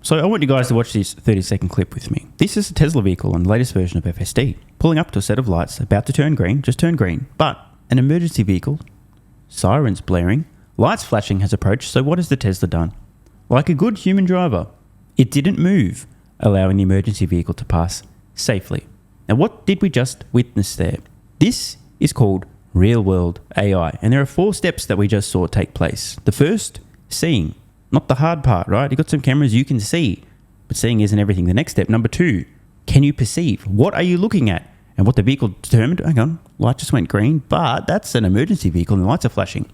So I want you guys to watch this 30-second clip with me. This is a Tesla vehicle on the latest version of FSD, pulling up to a set of lights, about to turn green, just turned green, but an emergency vehicle, sirens blaring, lights flashing has approached, so what has the Tesla done? Like a good human driver, it didn't move, allowing the emergency vehicle to pass safely. Now what did we just witness there? This is called real-world AI, and there are 4 steps that we just saw take place. The first, seeing. Not the hard part, right? You've got some cameras you can see, but seeing isn't everything. The next step, number 2, can you perceive? What are you looking at? And what the vehicle determined, hang on, light just went green, but that's an emergency vehicle and the lights are flashing.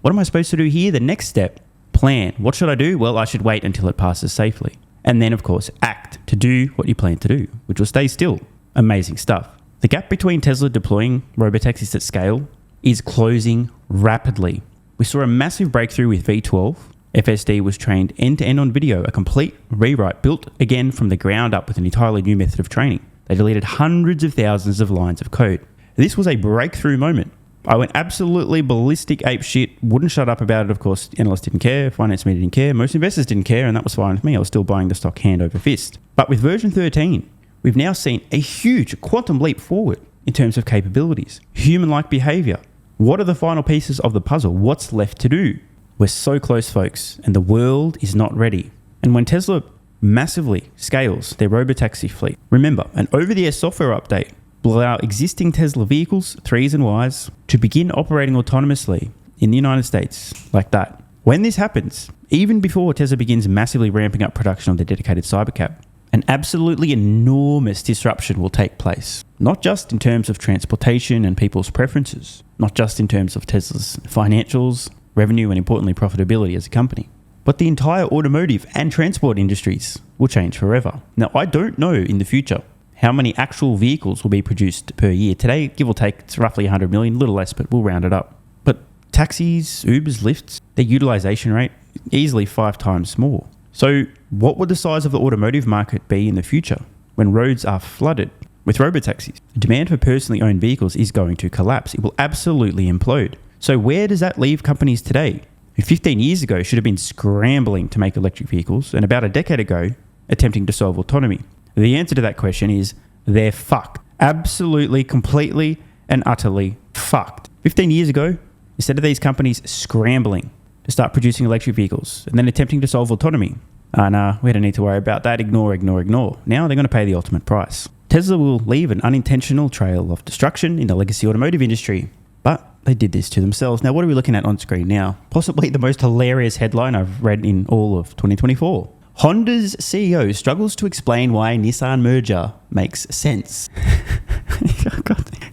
What am I supposed to do here? The next step, plan. What should I do? Well, I should wait until it passes safely. And then, of course, act to do what you plan to do, which will stay still. Amazing stuff. The gap between Tesla deploying robotaxis at scale is closing rapidly. We saw a massive breakthrough with V12. FSD was trained end-to-end on video, a complete rewrite built again from the ground up with an entirely new method of training. They deleted hundreds of thousands of lines of code. This was a breakthrough moment. I went absolutely ballistic apeshit, wouldn't shut up about it. Of course, analysts didn't care, finance media didn't care, most investors didn't care, and that was fine with me. I was still buying the stock hand over fist. But with version 13, we've now seen a huge quantum leap forward in terms of capabilities, human-like behavior. What are the final pieces of the puzzle? What's left to do? We're so close, folks, and the world is not ready. And when Tesla massively scales their robotaxi fleet, remember, an over-the-air software update will allow existing Tesla vehicles, 3s and Ys, to begin operating autonomously in the United States like that. When this happens, even before Tesla begins massively ramping up production of their dedicated Cybercab, an absolutely enormous disruption will take place. Not just in terms of transportation and people's preferences, not just in terms of Tesla's financials, revenue, and importantly profitability as a company, but the entire automotive and transport industries will change forever. Now, I don't know in the future how many actual vehicles will be produced per year. Today, give or take, it's roughly 100 million, a little less, but we'll round it up. But taxis, Ubers, Lyfts, their utilization rate, easily 5 times more. So what would the size of the automotive market be in the future when roads are flooded with robotaxis? The demand for personally owned vehicles is going to collapse. It will absolutely implode. So where does that leave companies today, who 15 years ago should have been scrambling to make electric vehicles and about a decade ago attempting to solve autonomy? The answer to that question is they're fucked. Absolutely, completely and utterly fucked. 15 years ago, instead of these companies scrambling to start producing electric vehicles and then attempting to solve autonomy, nah, we don't need to worry about that. Ignore. Now they're going to pay the ultimate price. Tesla will leave an unintentional trail of destruction in the legacy automotive industry. But they did this to themselves. Now, what are we looking at on screen now? Possibly the most hilarious headline I've read in all of 2024. Honda's CEO struggles to explain why Nissan merger makes sense.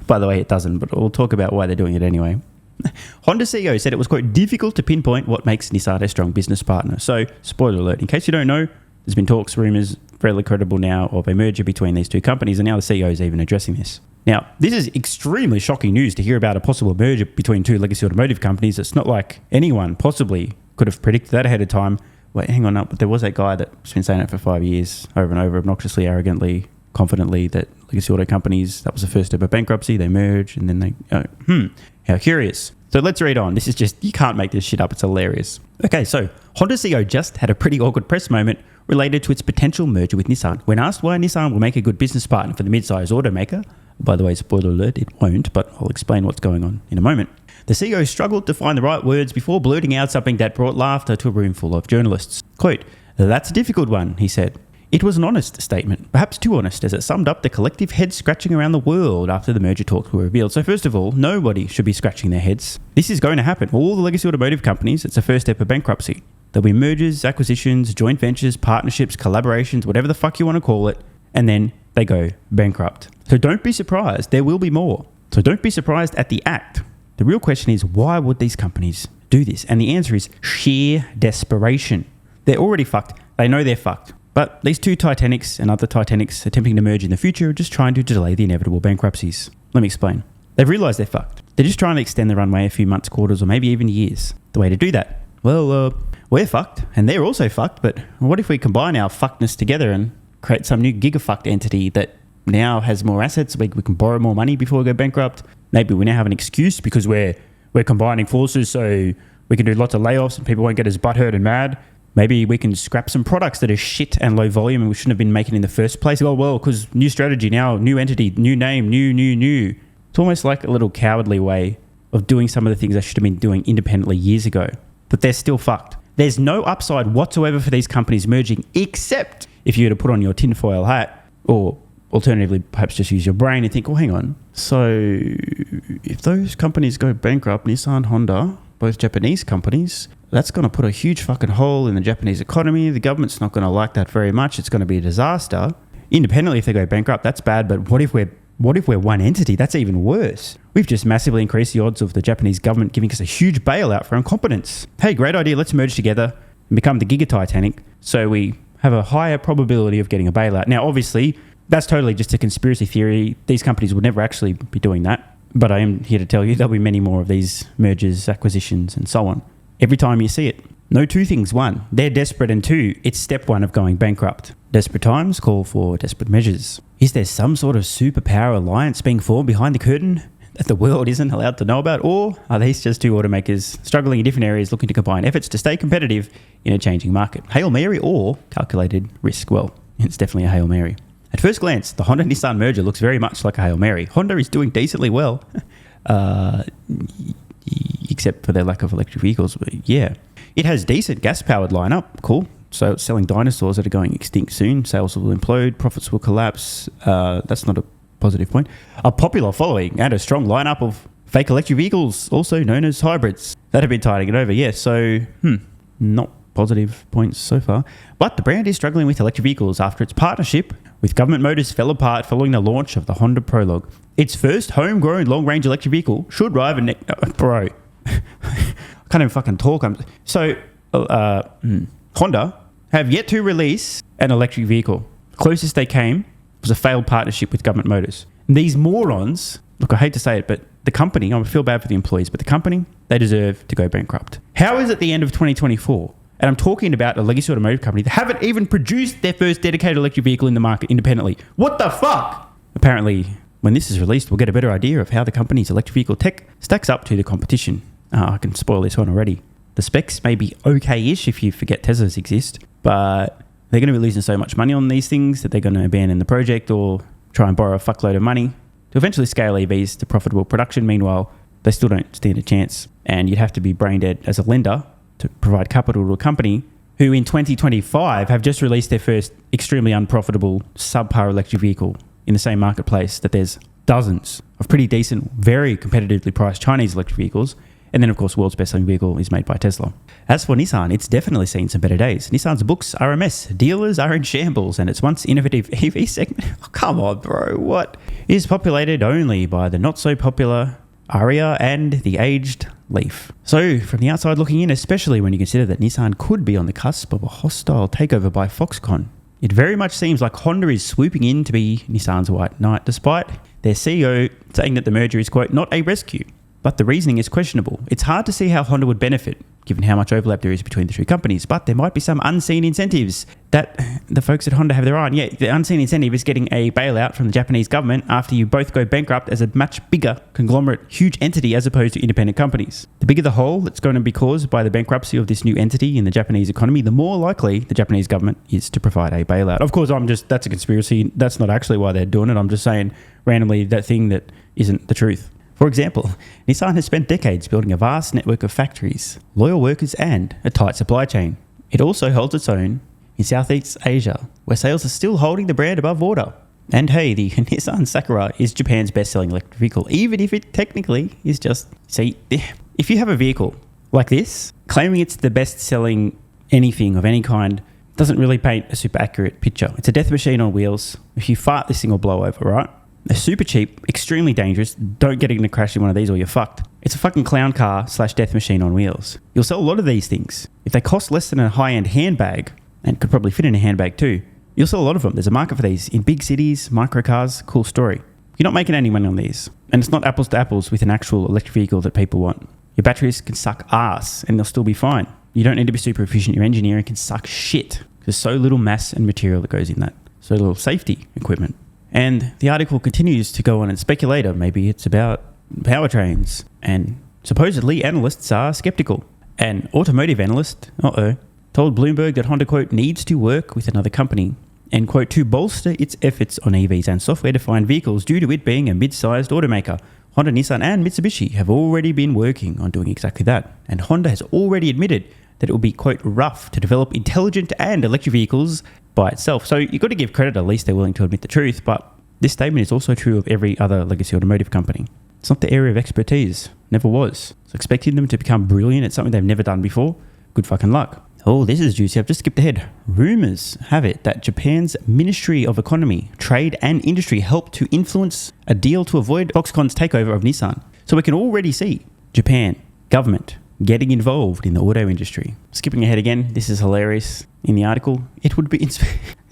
By the way, it doesn't, but we'll talk about why they're doing it anyway. Honda CEO said it was, quote, difficult to pinpoint what makes Nissan a strong business partner. So, spoiler alert, in case you don't know, there's been talks, rumours, fairly credible now, of a merger between these two companies, and now the CEO is even addressing this. Now, this is extremely shocking news to hear about a possible merger between two legacy automotive companies. It's not like anyone possibly could have predicted that ahead of time. Wait, hang on up, but there was that guy that's been saying it for 5 years, over and over, obnoxiously, arrogantly, confidently, that legacy auto companies, that was the first step of bankruptcy, they merge, and then they, how curious. So let's read on. This is just, you can't make this shit up, it's hilarious. Okay, so Honda CEO just had a pretty awkward press moment related to its potential merger with Nissan. When asked why Nissan will make a good business partner for the mid-size automaker, by the way, spoiler alert, it won't, but I'll explain what's going on in a moment. The CEO struggled to find the right words before blurting out something that brought laughter to a room full of journalists. Quote, "That's a difficult one," he said. It was an honest statement, perhaps too honest, as it summed up the collective head scratching around the world after the merger talks were revealed. So first of all, nobody should be scratching their heads. This is going to happen. All the legacy automotive companies, it's the first step of bankruptcy. There'll be mergers, acquisitions, joint ventures, partnerships, collaborations, whatever the fuck you want to call it, and then they go bankrupt. So don't be surprised, there will be more. So don't be surprised at the act. The real question is, why would these companies do this? And the answer is sheer desperation. They're already fucked. They know they're fucked. But these two Titanics and other Titanics attempting to merge in the future are just trying to delay the inevitable bankruptcies. Let me explain. They've realised they're fucked. They're just trying to extend the runway a few months, quarters, or maybe even years. The way to do that? Well, we're fucked, and they're also fucked, but what if we combine our fuckedness together and create some new gigafucked entity that now has more assets, we can borrow more money before we go bankrupt? Maybe we now have an excuse because we're combining forces, so we can do lots of layoffs and people won't get as butthurt and mad. Maybe we can scrap some products that are shit and low volume and we shouldn't have been making in the first place. Oh, well, because new strategy now, new entity, new name, new. It's almost like a little cowardly way of doing some of the things they should have been doing independently years ago. But they're still fucked. There's no upside whatsoever for these companies merging, except if you were to put on your tinfoil hat, or alternatively, perhaps just use your brain and think, well, hang on. So if those companies go bankrupt, Nissan, Honda, both Japanese companies, that's going to put a huge fucking hole in the Japanese economy. The government's not going to like that very much. It's going to be a disaster. Independently, if they go bankrupt, that's bad. But what if we're one entity? That's even worse. We've just massively increased the odds of the Japanese government giving us a huge bailout for incompetence. Hey, great idea. Let's merge together and become the Giga Titanic so we have a higher probability of getting a bailout. Now, obviously, that's totally just a conspiracy theory. These companies would never actually be doing that. But I am here to tell you there'll be many more of these mergers, acquisitions, and so on. Every time you see it. No two things. One, they're desperate, and two, it's step one of going bankrupt. Desperate times call for desperate measures. Is there some sort of superpower alliance being formed behind the curtain that the world isn't allowed to know about? Or are these just two automakers struggling in different areas looking to combine efforts to stay competitive in a changing market? Hail Mary or calculated risk? Well, it's definitely a Hail Mary. At first glance, the Honda-Nissan merger looks very much like a Hail Mary. Honda is doing decently well, except for their lack of electric vehicles. But yeah, it has decent gas-powered lineup. Cool. So it's selling dinosaurs that are going extinct soon. Sales will implode. Profits will collapse. That's not a positive point. A popular following and a strong lineup of fake electric vehicles, also known as hybrids, that have been tiding it over. Yeah, so not positive points so far. But the brand is struggling with electric vehicles after its partnership with Government Motors fell apart following the launch of the Honda Prologue. Its first homegrown long-range electric vehicle should rival... Bro. I can't even fucking talk. Honda have yet to release an electric vehicle. The closest they came was a failed partnership with Government Motors. And these morons... Look, I hate to say it, but the company... I feel bad for the employees, but the company, they deserve to go bankrupt. How is it the end of 2024... And I'm talking about a legacy automotive company that haven't even produced their first dedicated electric vehicle in the market independently. What the fuck? Apparently, when this is released, we'll get a better idea of how the company's electric vehicle tech stacks up to the competition. I can spoil this one already. The specs may be okay-ish if you forget Teslas exist, but they're going to be losing so much money on these things that they're going to abandon the project or try and borrow a fuckload of money to eventually scale EVs to profitable production. Meanwhile, they still don't stand a chance. And you'd have to be brain dead as a lender to provide capital to a company who in 2025 have just released their first extremely unprofitable subpar electric vehicle in the same marketplace that there's dozens of pretty decent, very competitively priced Chinese electric vehicles. And then, of course, the world's best-selling vehicle is made by Tesla. As for Nissan, it's definitely seen some better days. Nissan's books are a mess. Dealers are in shambles, and its once innovative EV segment, oh, come on, bro, what? Is populated only by the not-so-popular Aria and the aged Leaf. So, from the outside looking in, especially when you consider that Nissan could be on the cusp of a hostile takeover by Foxconn, it very much seems like Honda is swooping in to be Nissan's white knight, despite their CEO saying that the merger is, quote, not a rescue. But the reasoning is questionable. It's hard to see how Honda would benefit, given how much overlap there is between the two companies, but there might be some unseen incentives that the folks at Honda have their eye on. Yeah, the unseen incentive is getting a bailout from the Japanese government after you both go bankrupt as a much bigger conglomerate, huge entity as opposed to independent companies. The bigger the hole that's going to be caused by the bankruptcy of this new entity in the Japanese economy, the more likely the Japanese government is to provide a bailout. Of course, that's a conspiracy. That's not actually why they're doing it. I'm just saying randomly that thing that isn't the truth. For example, Nissan has spent decades building a vast network of factories, loyal workers, and a tight supply chain. It also holds its own in Southeast Asia, where sales are still holding the brand above water. And hey, the Nissan Sakura is Japan's best-selling electric vehicle, even if it technically is just... See, if you have a vehicle like this, claiming it's the best-selling anything of any kind doesn't really paint a super accurate picture. It's a death machine on wheels. If you fart, this thing will blow over, right? They're super cheap, extremely dangerous. Don't get in a crash in one of these or you're fucked. It's a fucking clown car / death machine on wheels. You'll sell a lot of these things. If they cost less than a high-end handbag, and could probably fit in a handbag too, you'll sell a lot of them. There's a market for these in big cities, microcars, cool story. You're not making any money on these. And it's not apples to apples with an actual electric vehicle that people want. Your batteries can suck ass and they'll still be fine. You don't need to be super efficient. Your engineering can suck shit. There's so little mass and material that goes in that. So little safety equipment. And the article continues to go on and speculate. Maybe it's about powertrains. And supposedly analysts are skeptical. An automotive analyst, told Bloomberg that Honda, quote, needs to work with another company and, quote, to bolster its efforts on EVs and software-defined vehicles due to it being a mid-sized automaker. Honda, Nissan and Mitsubishi have already been working on doing exactly that. And Honda has already admitted that it will be, quote, rough to develop intelligent and electric vehicles by itself. So you've got to give credit, at least they're willing to admit the truth. But this statement is also true of every other legacy automotive company. It's not the area of expertise. Never was. So expecting them to become brilliant at something they've never done before, good fucking luck. Oh, this is juicy. I've just skipped ahead. Rumours have it that Japan's Ministry of Economy, Trade and Industry helped to influence a deal to avoid Foxconn's takeover of Nissan. So we can already see Japan, government, getting involved in the auto industry. Skipping ahead again, this is hilarious. In the article, it would be... this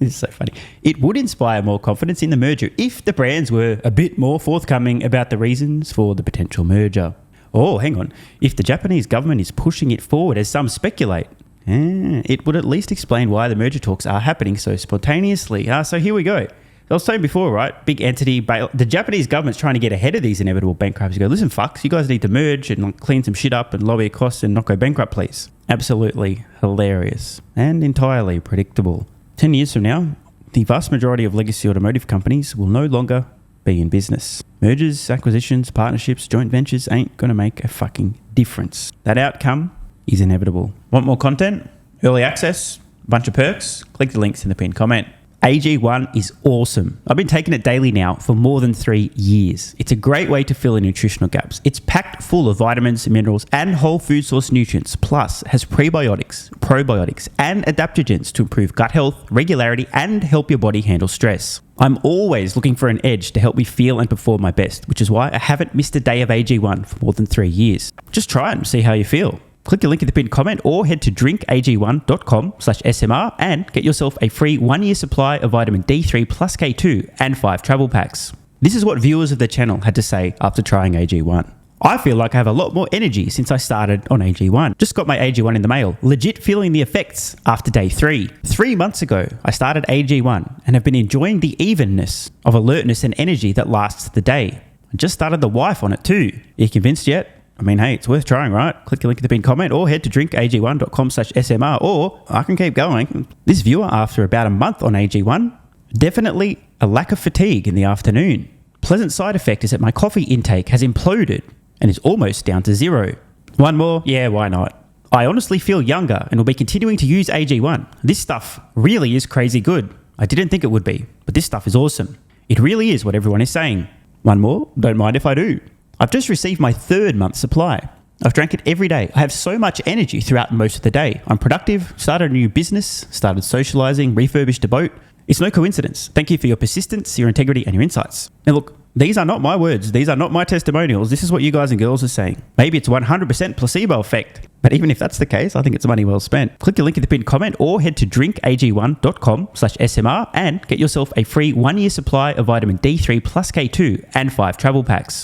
is so funny. It would inspire more confidence in the merger if the brands were a bit more forthcoming about the reasons for the potential merger. Oh, hang on. If the Japanese government is pushing it forward, as some speculate, it would at least explain why the merger talks are happening so spontaneously. So here we go. I was saying before, right? Big entity, the Japanese government's trying to get ahead of these inevitable bankruptcies. Go, listen, fucks, you guys need to merge and clean some shit up and lower your costs and not go bankrupt, please. Absolutely hilarious and entirely predictable. 10 years from now, the vast majority of legacy automotive companies will no longer be in business. Mergers, acquisitions, partnerships, joint ventures ain't going to make a fucking difference. That outcome is inevitable. Want more content? Early access? Bunch of perks? Click the links in the pinned comment. AG1 is awesome. I've been taking it daily now for more than 3 years. It's a great way to fill in nutritional gaps. It's packed full of vitamins, minerals, and whole food source nutrients, plus has prebiotics, probiotics, and adaptogens to improve gut health, regularity, and help your body handle stress. I'm always looking for an edge to help me feel and perform my best, which is why I haven't missed a day of AG1 for more than 3 years. Just try it and see how you feel. Click the link in the pinned comment or head to drinkag1.com/SMR and get yourself a free 1-year supply of vitamin D3 plus K2 and 5 travel packs. This is what viewers of the channel had to say after trying AG1. I feel like I have a lot more energy since I started on AG1. Just got my AG1 in the mail, legit feeling the effects after day 3. 3 months ago, I started AG1 and have been enjoying the evenness of alertness and energy that lasts the day. I just started the wife on it too. Are you convinced yet? I mean, hey, it's worth trying, right? Click the link in the pinned comment or head to drinkag1.com/SMR or I can keep going. This viewer, after about a month on AG1, definitely a lack of fatigue in the afternoon. Pleasant side effect is that my coffee intake has imploded and is almost down to 0. One more? Yeah, why not? I honestly feel younger and will be continuing to use AG1. This stuff really is crazy good. I didn't think it would be, but this stuff is awesome. It really is what everyone is saying. One more? Don't mind if I do. I've just received my 3rd month supply. I've drank it every day. I have so much energy throughout most of the day. I'm productive, started a new business, started socializing, refurbished a boat. It's no coincidence. Thank you for your persistence, your integrity, and your insights. Now look, these are not my words. These are not my testimonials. This is what you guys and girls are saying. Maybe it's 100% placebo effect. But even if that's the case, I think it's money well spent. Click the link in the pinned comment or head to drinkag1.com/SMR and get yourself a free 1-year supply of vitamin D3 plus K2 and 5 travel packs.